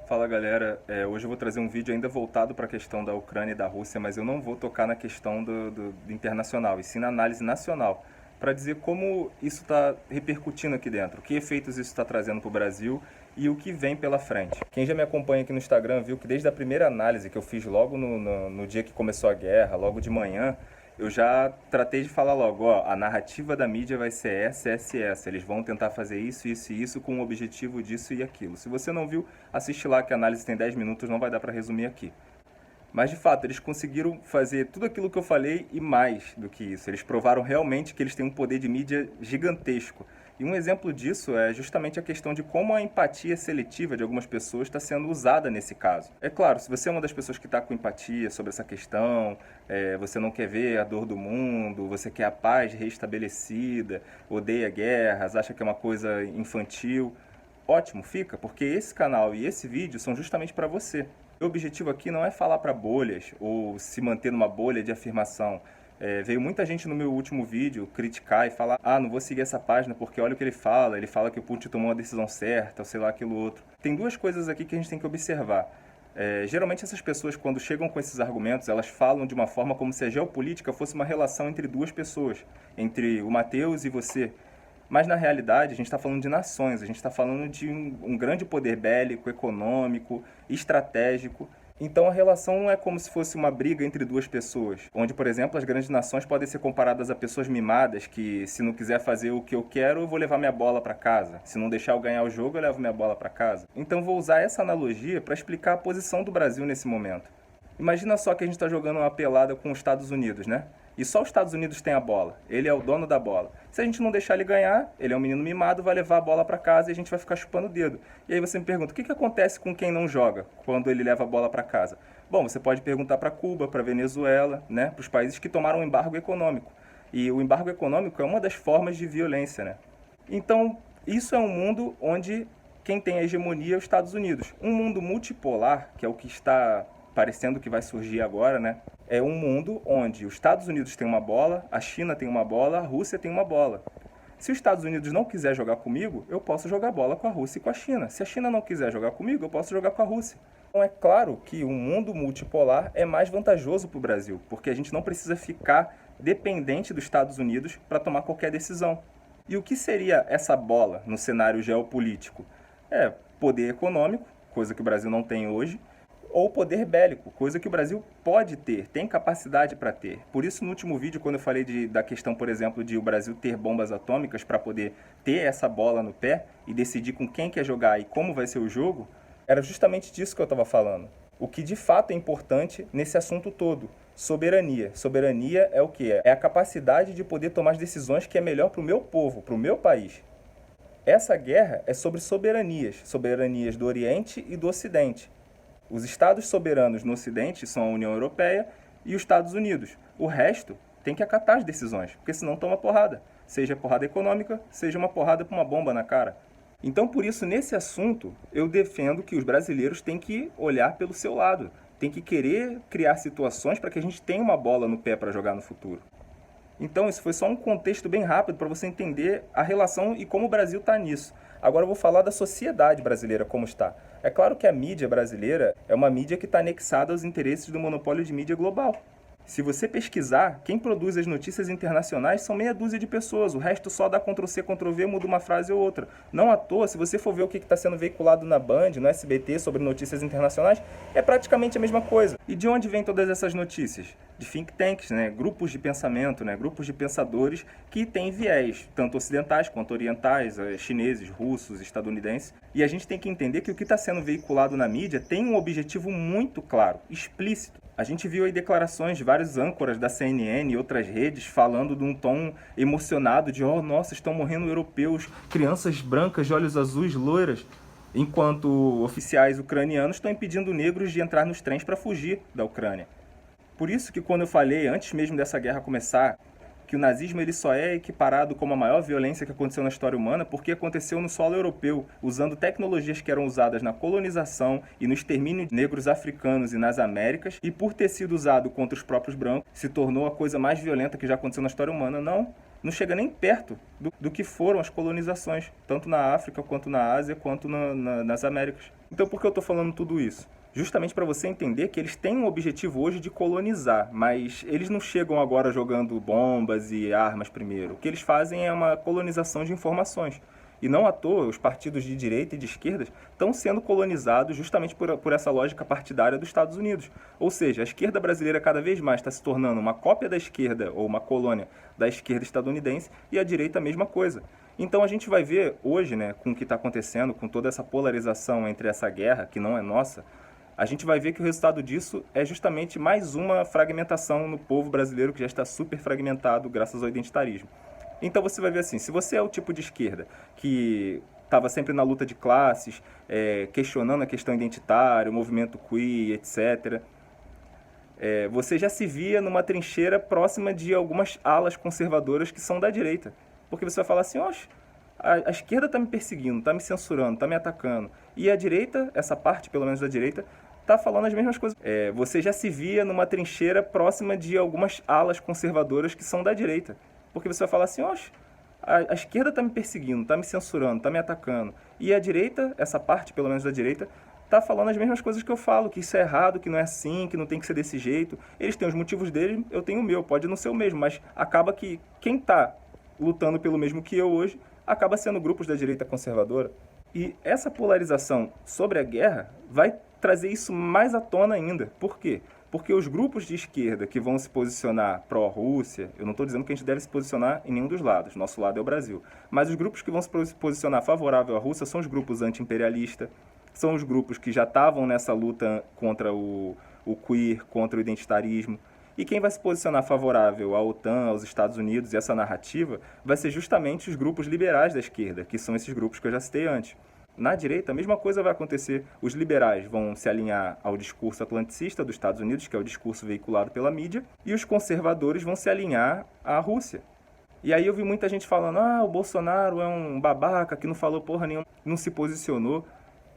Fala galera, hoje eu vou trazer um vídeo ainda voltado para a questão da Ucrânia e da Rússia, mas eu não vou tocar na questão do internacional, e sim na análise nacional, para dizer como isso está repercutindo aqui dentro, que efeitos isso está trazendo para o Brasil e o que vem pela frente. Quem já me acompanha aqui no Instagram viu que desde a primeira análise que eu fiz logo no dia que começou a guerra, logo de manhã, eu já tratei de falar logo, ó, a narrativa da mídia vai ser essa, essa. Eles vão tentar fazer isso, isso e isso com o objetivo disso e aquilo. Se você não viu, assiste lá que a análise tem 10 minutos, não vai dar para resumir aqui. Mas de fato, eles conseguiram fazer tudo aquilo que eu falei e mais do que isso. Eles provaram realmente que eles têm um poder de mídia gigantesco. E um exemplo disso é justamente a questão de como a empatia seletiva de algumas pessoas está sendo usada nesse caso. É claro, se você é uma das pessoas que está com empatia sobre essa questão, você não quer ver a dor do mundo, você quer a paz restabelecida, odeia guerras, acha que é uma coisa infantil, ótimo, fica, porque esse canal e esse vídeo são justamente para você. O objetivo aqui não é falar para bolhas ou se manter numa bolha de afirmação. Veio muita gente no meu último vídeo criticar e falar: ah, não vou seguir essa página porque olha o que ele fala que o Putin tomou uma decisão certa, ou sei lá, aquilo outro. Tem duas coisas aqui que a gente tem que observar. Geralmente essas pessoas, quando chegam com esses argumentos, elas falam de uma forma como se a geopolítica fosse uma relação entre duas pessoas, entre o Matheus e você. Mas na realidade a gente está falando de nações, a gente está falando de um grande poder bélico, econômico, estratégico. Então a relação não é como se fosse uma briga entre duas pessoas, onde, por exemplo, as grandes nações podem ser comparadas a pessoas mimadas que, se não quiser fazer o que eu quero, eu vou levar minha bola para casa. Se não deixar eu ganhar o jogo, eu levo minha bola para casa. Então vou usar essa analogia para explicar a posição do Brasil nesse momento. Imagina só que a gente está jogando uma pelada com os Estados Unidos, né? E só os Estados Unidos tem a bola. Ele é o dono da bola. Se a gente não deixar ele ganhar, ele é um menino mimado, vai levar a bola para casa e a gente vai ficar chupando o dedo. E aí você me pergunta, o que acontece com quem não joga quando ele leva a bola para casa? Bom, você pode perguntar para Cuba, para Venezuela, né? Para os países que tomaram um embargo econômico. E o embargo econômico é uma das formas de violência, né? Então, isso é um mundo onde quem tem a hegemonia é os Estados Unidos. Um mundo multipolar, que é o que está parecendo que vai surgir agora, né? É um mundo onde os Estados Unidos têm uma bola, a China tem uma bola, a Rússia tem uma bola. Se os Estados Unidos não quiser jogar comigo, eu posso jogar bola com a Rússia e com a China. Se a China não quiser jogar comigo, eu posso jogar com a Rússia. Então é claro que um mundo multipolar é mais vantajoso para o Brasil, porque a gente não precisa ficar dependente dos Estados Unidos para tomar qualquer decisão. E o que seria essa bola no cenário geopolítico? É poder econômico, coisa que o Brasil não tem hoje, ou poder bélico, coisa que o Brasil pode ter, tem capacidade para ter. Por isso, no último vídeo, quando eu falei da questão, por exemplo, de o Brasil ter bombas atômicas para poder ter essa bola no pé e decidir com quem quer jogar e como vai ser o jogo, era justamente disso que eu estava falando. O que de fato é importante nesse assunto todo, soberania. Soberania é o que? É a capacidade de poder tomar as decisões que é melhor para o meu povo, para o meu país. Essa guerra é sobre soberanias, soberanias do Oriente e do Ocidente. Os estados soberanos no Ocidente são a União Europeia e os Estados Unidos. O resto tem que acatar as decisões, porque senão toma porrada. Seja porrada econômica, seja uma porrada para uma bomba na cara. Então, por isso, nesse assunto, eu defendo que os brasileiros têm que olhar pelo seu lado. Tem que querer criar situações para que a gente tenha uma bola no pé para jogar no futuro. Então, isso foi só um contexto bem rápido para você entender a relação e como o Brasil está nisso. Agora eu vou falar da sociedade brasileira como está. É claro que a mídia brasileira é uma mídia que está anexada aos interesses do monopólio de mídia global. Se você pesquisar, quem produz as notícias internacionais são meia dúzia de pessoas, o resto só dá Ctrl+C, Ctrl+V, muda uma frase ou outra. Não à toa, se você for ver o que está sendo veiculado na Band, no SBT, sobre notícias internacionais, é praticamente a mesma coisa. E de onde vêm todas essas notícias? De think tanks, né? Grupos de pensamento, né? Grupos de pensadores que têm viés, tanto ocidentais quanto orientais, chineses, russos, estadunidenses. E a gente tem que entender que o que está sendo veiculado na mídia tem um objetivo muito claro, explícito. A gente viu aí declarações de vários âncoras da CNN e outras redes falando de um tom emocionado de oh, nossa, estão morrendo europeus, crianças brancas de olhos azuis, loiras, enquanto oficiais ucranianos estão impedindo negros de entrar nos trens para fugir da Ucrânia. Por isso que quando eu falei, antes mesmo dessa guerra começar, que o nazismo ele só é equiparado como a maior violência que aconteceu na história humana porque aconteceu no solo europeu, usando tecnologias que eram usadas na colonização e no extermínio de negros africanos e nas Américas, e por ter sido usado contra os próprios brancos, se tornou a coisa mais violenta que já aconteceu na história humana. Não, não chega nem perto do que foram as colonizações, tanto na África, quanto na Ásia, quanto nas Américas. Então, por que eu estou falando tudo isso? Justamente para você entender que eles têm um objetivo hoje de colonizar, mas eles não chegam agora jogando bombas e armas primeiro. O que eles fazem é uma colonização de informações. E não à toa, os partidos de direita e de esquerda estão sendo colonizados justamente por essa lógica partidária dos Estados Unidos. Ou seja, a esquerda brasileira cada vez mais está se tornando uma cópia da esquerda, ou uma colônia da esquerda estadunidense, e a direita a mesma coisa. Então a gente vai ver hoje, né, com o que está acontecendo, com toda essa polarização entre essa guerra, que não é nossa, a gente vai ver que o resultado disso é justamente mais uma fragmentação no povo brasileiro que já está super fragmentado graças ao identitarismo. Então você vai ver assim, se você é o tipo de esquerda que estava sempre na luta de classes, questionando a questão identitária, o movimento queer, etc., você já se via numa trincheira próxima de algumas alas conservadoras que são da direita. Porque você vai falar assim, oxe, a esquerda está me perseguindo, está me censurando, está me atacando. E a direita, essa parte pelo menos da direita, está falando as mesmas coisas. Você já se via numa trincheira próxima de algumas alas conservadoras que são da direita. Porque você vai falar assim, oxe, a esquerda está me perseguindo, está me censurando, está me atacando. E a direita, essa parte pelo menos da direita, está falando as mesmas coisas que eu falo, que isso é errado, que não é assim, que não tem que ser desse jeito. Eles têm os motivos deles, eu tenho o meu, pode não ser o mesmo, mas acaba que quem está lutando pelo mesmo que eu hoje, acaba sendo grupos da direita conservadora. E essa polarização sobre a guerra vai trazer isso mais à tona ainda. Por quê? Porque os grupos de esquerda que vão se posicionar pró-Rússia, eu não estou dizendo que a gente deve se posicionar em nenhum dos lados, nosso lado é o Brasil, mas os grupos que vão se posicionar favorável à Rússia são os grupos anti-imperialistas, são os grupos que já estavam nessa luta contra o queer, contra o identitarismo. E quem vai se posicionar favorável à OTAN, aos Estados Unidos e essa narrativa vai ser justamente os grupos liberais da esquerda, que são esses grupos que eu já citei antes. Na direita, a mesma coisa vai acontecer. Os liberais vão se alinhar ao discurso atlanticista dos Estados Unidos, que é o discurso veiculado pela mídia, e os conservadores vão se alinhar à Rússia. E aí eu vi muita gente falando, o Bolsonaro é um babaca que não falou porra nenhuma, não se posicionou.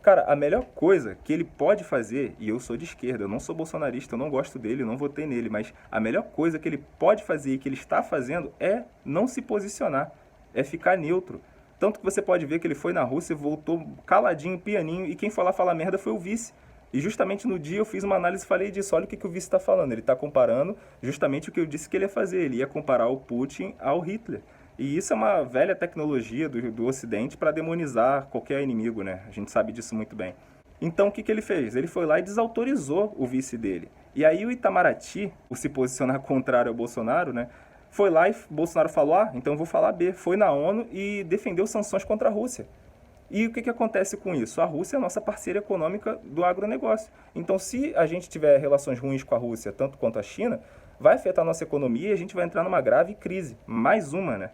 Cara, a melhor coisa que ele pode fazer, e eu sou de esquerda, eu não sou bolsonarista, eu não gosto dele, eu não votei nele, mas a melhor coisa que ele pode fazer e que ele está fazendo é não se posicionar, é ficar neutro. Tanto que você pode ver que ele foi na Rússia, voltou caladinho, pianinho, e quem foi lá falar merda foi o vice. E justamente no dia eu fiz uma análise e falei disso, olha o que o vice está falando, ele está comparando justamente o que eu disse que ele ia fazer, ele ia comparar o Putin ao Hitler. E isso é uma velha tecnologia do Ocidente para demonizar qualquer inimigo, né? A gente sabe disso muito bem. Então, o que ele fez? Ele foi lá e desautorizou o vice dele. E aí o Itamaraty, por se posicionar contrário ao Bolsonaro, né? Foi lá e Bolsonaro falou, então eu vou falar B. Foi na ONU e defendeu sanções contra a Rússia. E o que acontece com isso? A Rússia é a nossa parceira econômica do agronegócio. Então, se a gente tiver relações ruins com a Rússia, tanto quanto a China, vai afetar a nossa economia e a gente vai entrar numa grave crise. Mais uma, né?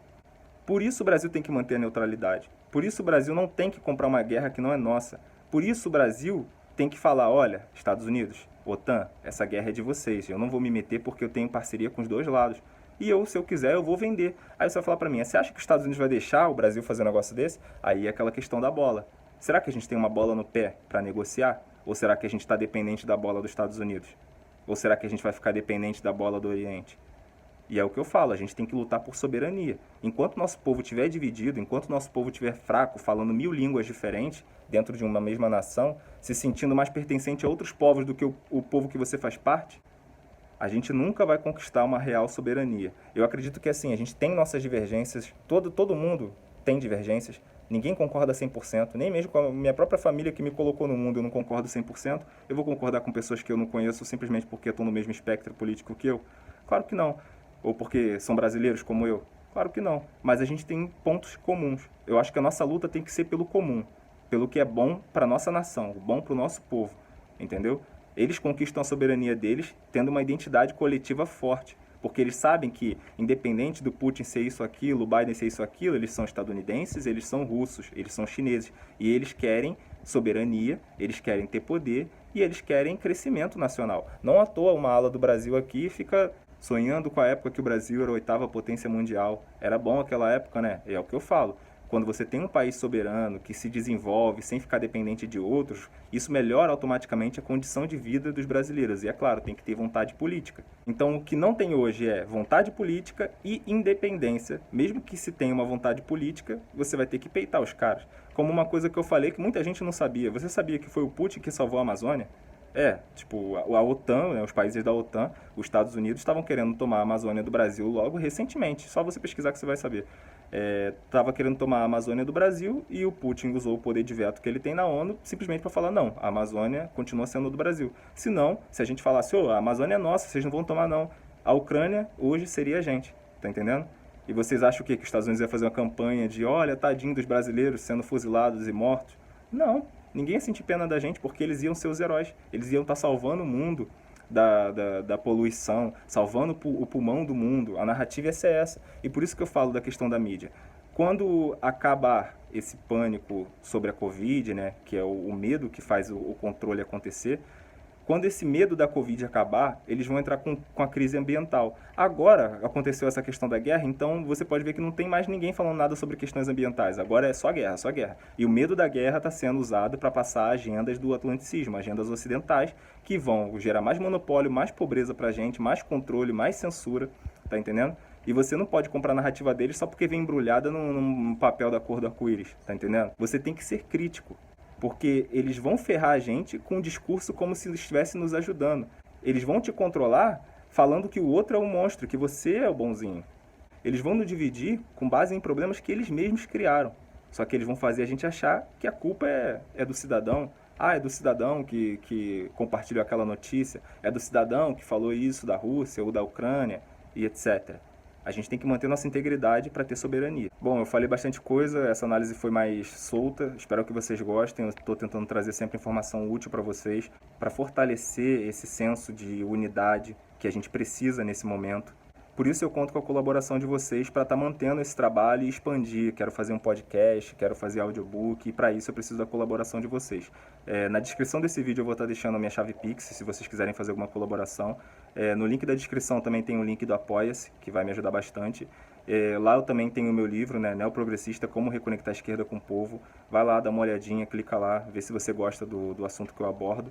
Por isso o Brasil tem que manter a neutralidade. Por isso o Brasil não tem que comprar uma guerra que não é nossa. Por isso o Brasil tem que falar, olha, Estados Unidos, OTAN, essa guerra é de vocês. Eu não vou me meter porque eu tenho parceria com os dois lados. E eu, se eu quiser, eu vou vender. Aí você vai falar pra mim, você acha que os Estados Unidos vai deixar o Brasil fazer um negócio desse? Aí é aquela questão da bola. Será que a gente tem uma bola no pé para negociar? Ou será que a gente está dependente da bola dos Estados Unidos? Ou será que a gente vai ficar dependente da bola do Oriente? E é o que eu falo, a gente tem que lutar por soberania. Enquanto nosso povo estiver dividido, enquanto nosso povo estiver fraco, falando 1000 línguas diferentes, dentro de uma mesma nação, se sentindo mais pertencente a outros povos do que o povo que você faz parte, a gente nunca vai conquistar uma real soberania. Eu acredito que assim, a gente tem nossas divergências, todo mundo tem divergências, ninguém concorda 100%, nem mesmo com a minha própria família que me colocou no mundo eu não concordo 100%, eu vou concordar com pessoas que eu não conheço simplesmente porque estão no mesmo espectro político que eu? Claro que não. Ou porque são brasileiros como eu? Claro que não. Mas a gente tem pontos comuns. Eu acho que a nossa luta tem que ser pelo comum, pelo que é bom para a nossa nação, bom para o nosso povo, entendeu? Eles conquistam a soberania deles tendo uma identidade coletiva forte, porque eles sabem que, independente do Putin ser isso, aquilo, o Biden ser isso, aquilo, eles são estadunidenses, eles são russos, eles são chineses, e eles querem soberania, eles querem ter poder e eles querem crescimento nacional. Não à toa uma ala do Brasil aqui fica sonhando com a época que o Brasil era a 8ª potência mundial. Era bom aquela época, né? É o que eu falo. quando você tem um país soberano que se desenvolve sem ficar dependente de outros, isso melhora automaticamente a condição de vida dos brasileiros. E é claro, tem que ter vontade política. Então, o que não tem hoje é vontade política e independência. Mesmo que se tenha uma vontade política, você vai ter que peitar os caras. Como uma coisa que eu falei que muita gente não sabia. Você sabia que foi o Putin que salvou a Amazônia? Tipo, a OTAN, né, os países da OTAN, os Estados Unidos estavam querendo tomar a Amazônia do Brasil logo recentemente. Só você pesquisar que você vai saber. Estava querendo tomar a Amazônia do Brasil e o Putin usou o poder de veto que ele tem na ONU simplesmente para falar não, a Amazônia continua sendo do Brasil. Se não, se a gente falasse, a Amazônia é nossa, vocês não vão tomar não. A Ucrânia hoje seria a gente, tá entendendo? E vocês acham o quê? Que os Estados Unidos ia fazer uma campanha de, olha, tadinho dos brasileiros sendo fuzilados e mortos? Não, ninguém ia sentir pena da gente porque eles iam ser os heróis. Eles iam estar salvando o mundo da poluição, salvando o pulmão do mundo. A narrativa é essa. E por isso que eu falo da questão da mídia. Quando acabar esse pânico sobre a Covid, né, que é o medo que faz o controle acontecer, quando esse medo da Covid acabar, eles vão entrar com a crise ambiental. Agora, aconteceu essa questão da guerra, então você pode ver que não tem mais ninguém falando nada sobre questões ambientais. Agora é só guerra, só guerra. E o medo da guerra está sendo usado para passar agendas do atlanticismo, agendas ocidentais, que vão gerar mais monopólio, mais pobreza para a gente, mais controle, mais censura, tá entendendo? E você não pode comprar a narrativa deles só porque vem embrulhada num papel da cor do arco-íris, tá entendendo? Você tem que ser crítico. Porque eles vão ferrar a gente com um discurso como se eles estivessem nos ajudando. Eles vão te controlar falando que o outro é o monstro, que você é o bonzinho. Eles vão nos dividir com base em problemas que eles mesmos criaram. Só que eles vão fazer a gente achar que a culpa é do cidadão. É do cidadão que compartilhou aquela notícia. É do cidadão que falou isso da Rússia ou da Ucrânia e etc. A gente tem que manter nossa integridade para ter soberania. Bom, eu falei bastante coisa, essa análise foi mais solta, espero que vocês gostem. Eu estou tentando trazer sempre informação útil para vocês, para fortalecer esse senso de unidade que a gente precisa nesse momento. Por isso eu conto com a colaboração de vocês para estar mantendo esse trabalho e expandir. Quero fazer um podcast, quero fazer audiobook e para isso eu preciso da colaboração de vocês. Na descrição desse vídeo eu vou estar deixando a minha chave Pix, se vocês quiserem fazer alguma colaboração. No link da descrição também tem o link do Apoia-se, que vai me ajudar bastante. Lá eu também tenho o meu livro, né, Neoprogressista, Como Reconectar a Esquerda com o Povo. Vai lá, dá uma olhadinha, clica lá, vê se você gosta do assunto que eu abordo.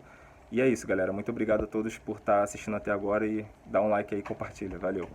E é isso, galera. Muito obrigado a todos por estar assistindo até agora e dá um like aí e compartilha. Valeu!